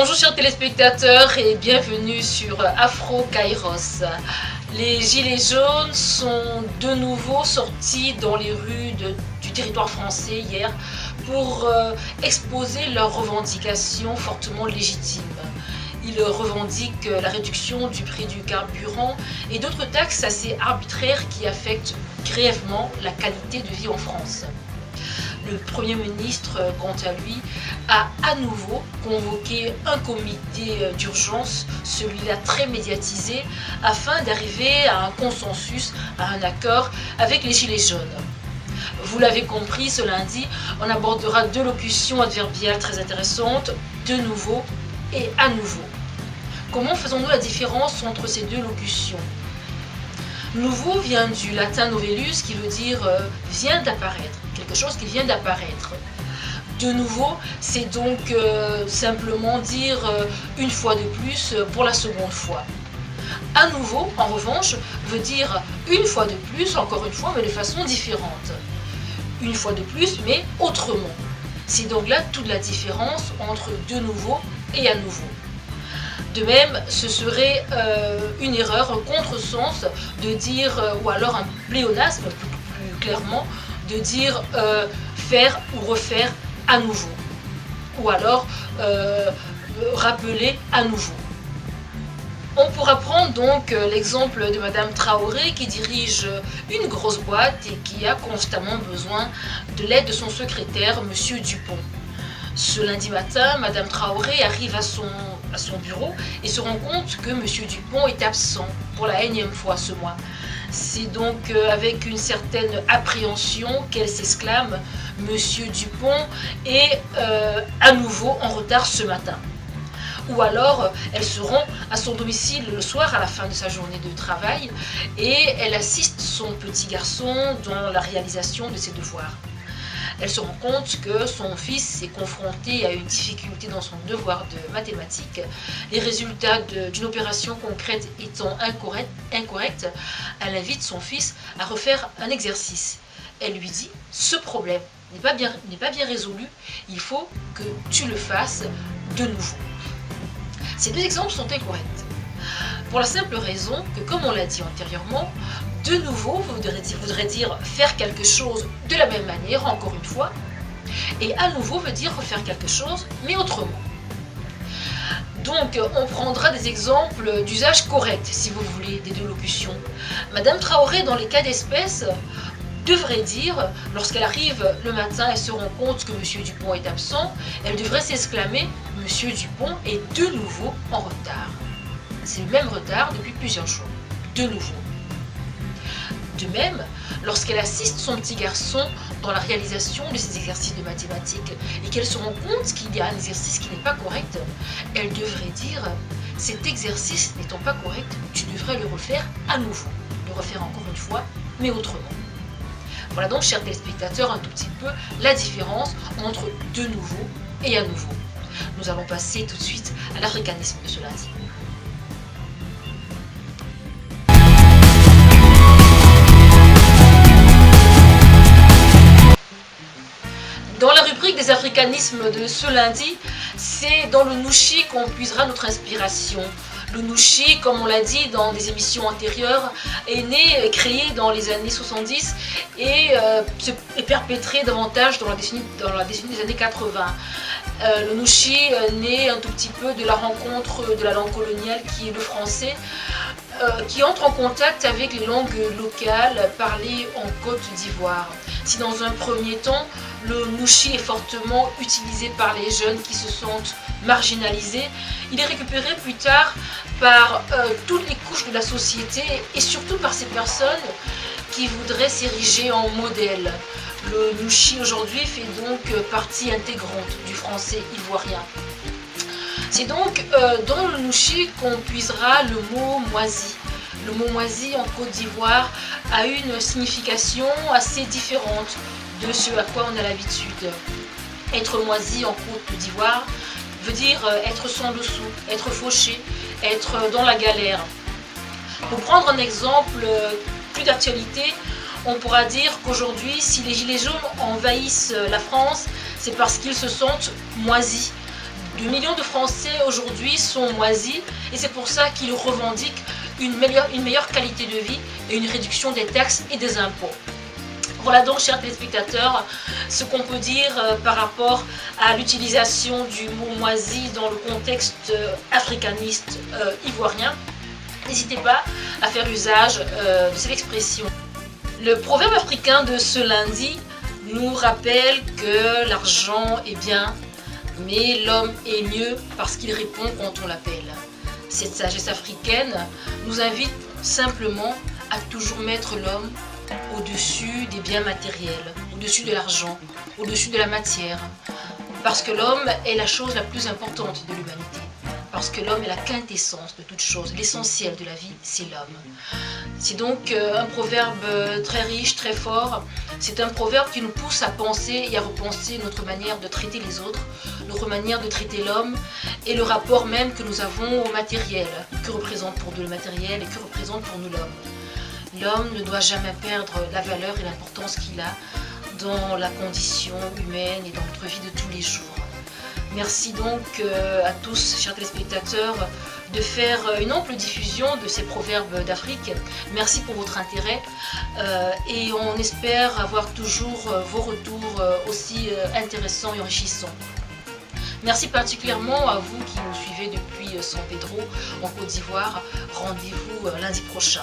Bonjour chers téléspectateurs et bienvenue sur Afro Kairos. Les gilets jaunes sont de nouveau sortis dans les rues du territoire français hier pour exposer leurs revendications fortement légitimes. Ils revendiquent la réduction du prix du carburant et d'autres taxes assez arbitraires qui affectent grièvement la qualité de vie en France. Le Premier ministre, quant à lui, a à nouveau convoqué un comité d'urgence, celui-là très médiatisé, afin d'arriver à un consensus, à un accord avec les Gilets jaunes. Vous l'avez compris, ce lundi, on abordera deux locutions adverbiales très intéressantes, de nouveau et à nouveau. Comment faisons-nous la différence entre ces deux locutions ? Nouveau vient du latin novellus qui veut dire vient d'apparaître, quelque chose qui vient d'apparaître. De nouveau, c'est donc simplement dire une fois de plus pour la seconde fois. À nouveau, en revanche, veut dire une fois de plus, encore une fois, mais de façon différente. Une fois de plus, mais autrement. C'est donc là toute la différence entre de nouveau et à nouveau. De même, ce serait une erreur, un contresens de dire, ou alors un pléonasme plus clairement, de dire faire ou refaire à nouveau. Ou alors rappeler à nouveau. On pourra prendre donc l'exemple de Madame Traoré qui dirige une grosse boîte et qui a constamment besoin de l'aide de son secrétaire, Monsieur Dupont. Ce lundi matin, Madame Traoré arrive à son bureau et se rend compte que Monsieur Dupont est absent pour la énième fois ce mois. C'est donc avec une certaine appréhension qu'elle s'exclame « Monsieur Dupont est à nouveau en retard ce matin ». Ou alors, elle se rend à son domicile le soir à la fin de sa journée de travail et elle assiste son petit garçon dans la réalisation de ses devoirs. Elle se rend compte que son fils est confronté à une difficulté dans son devoir de mathématiques. Les résultats d'une opération concrète étant incorrects, elle invite son fils à refaire un exercice. Elle lui dit « Ce problème n'est pas bien résolu, il faut que tu le fasses de nouveau ». Ces deux exemples sont incorrects. Pour la simple raison que, comme on l'a dit antérieurement, de nouveau voudrait dire faire quelque chose de la même manière, encore une fois, et à nouveau veut dire refaire quelque chose, mais autrement. Donc, on prendra des exemples d'usage correct, si vous voulez, des deux locutions. Madame Traoré, dans les cas d'espèce, devrait dire, lorsqu'elle arrive le matin et se rend compte que Monsieur Dupont est absent, elle devrait s'exclamer « Monsieur Dupont est de nouveau en retard ». C'est le même retard depuis plusieurs jours. De nouveau. De même, lorsqu'elle assiste son petit garçon dans la réalisation de ses exercices de mathématiques et qu'elle se rend compte qu'il y a un exercice qui n'est pas correct, elle devrait dire « Cet exercice n'étant pas correct, tu devrais le refaire à nouveau. Le refaire encore une fois, mais autrement. » Voilà donc, chers téléspectateurs, un tout petit peu la différence entre de nouveau et à nouveau. Nous allons passer tout de suite à l'africanisme de ce lundi. Dans la rubrique des africanismes de ce lundi, c'est dans le Nouchi qu'on puisera notre inspiration. Le Nouchi, comme on l'a dit dans des émissions antérieures, est créé dans les années 70 et est perpétré davantage dans la décennie des années 80. Le Nouchi naît un tout petit peu de la rencontre de la langue coloniale qui est le français, qui entre en contact avec les langues locales parlées en Côte d'Ivoire. Si dans un premier temps, le Nouchi est fortement utilisé par les jeunes qui se sentent marginalisés, il est récupéré plus tard par toutes les couches de la société et surtout par ces personnes qui voudraient s'ériger en modèle. Le Nouchi aujourd'hui fait donc partie intégrante du français ivoirien. C'est donc dans le Nouchi qu'on puisera le mot moisi. Le mot moisi en Côte d'Ivoire a une signification assez différente de ce à quoi on a l'habitude. Être moisi en Côte d'Ivoire veut dire être sans dessous, être fauché, être dans la galère. Pour prendre un exemple plus d'actualité, on pourra dire qu'aujourd'hui, si les gilets jaunes envahissent la France, c'est parce qu'ils se sentent moisis De millions de Français aujourd'hui sont moisis et c'est pour ça qu'ils revendiquent une meilleure qualité de vie et une réduction des taxes et des impôts. Voilà donc, chers téléspectateurs, ce qu'on peut dire par rapport à l'utilisation du mot moisi dans le contexte africaniste ivoirien. N'hésitez pas à faire usage de cette expression. Le proverbe africain de ce lundi nous rappelle que l'argent est bien, mais l'homme est mieux parce qu'il répond quand on l'appelle. Cette sagesse africaine nous invite simplement à toujours mettre l'homme au-dessus des biens matériels, au-dessus de l'argent, au-dessus de la matière. Parce que l'homme est la chose la plus importante de l'humanité. Parce que l'homme est la quintessence de toute chose. L'essentiel de la vie, c'est l'homme. C'est donc un proverbe très riche, très fort. C'est un proverbe qui nous pousse à penser et à repenser notre manière de traiter les autres, notre manière de traiter l'homme et le rapport même que nous avons au matériel. Que représente pour nous le matériel et que représente pour nous l'homme. L'homme ne doit jamais perdre la valeur et l'importance qu'il a dans la condition humaine et dans notre vie de tous les jours. Merci donc à tous, chers téléspectateurs, de faire une ample diffusion de ces proverbes d'Afrique. Merci pour votre intérêt et on espère avoir toujours vos retours aussi intéressants et enrichissants. Merci particulièrement à vous qui nous suivez depuis San Pedro en Côte d'Ivoire. Rendez-vous lundi prochain.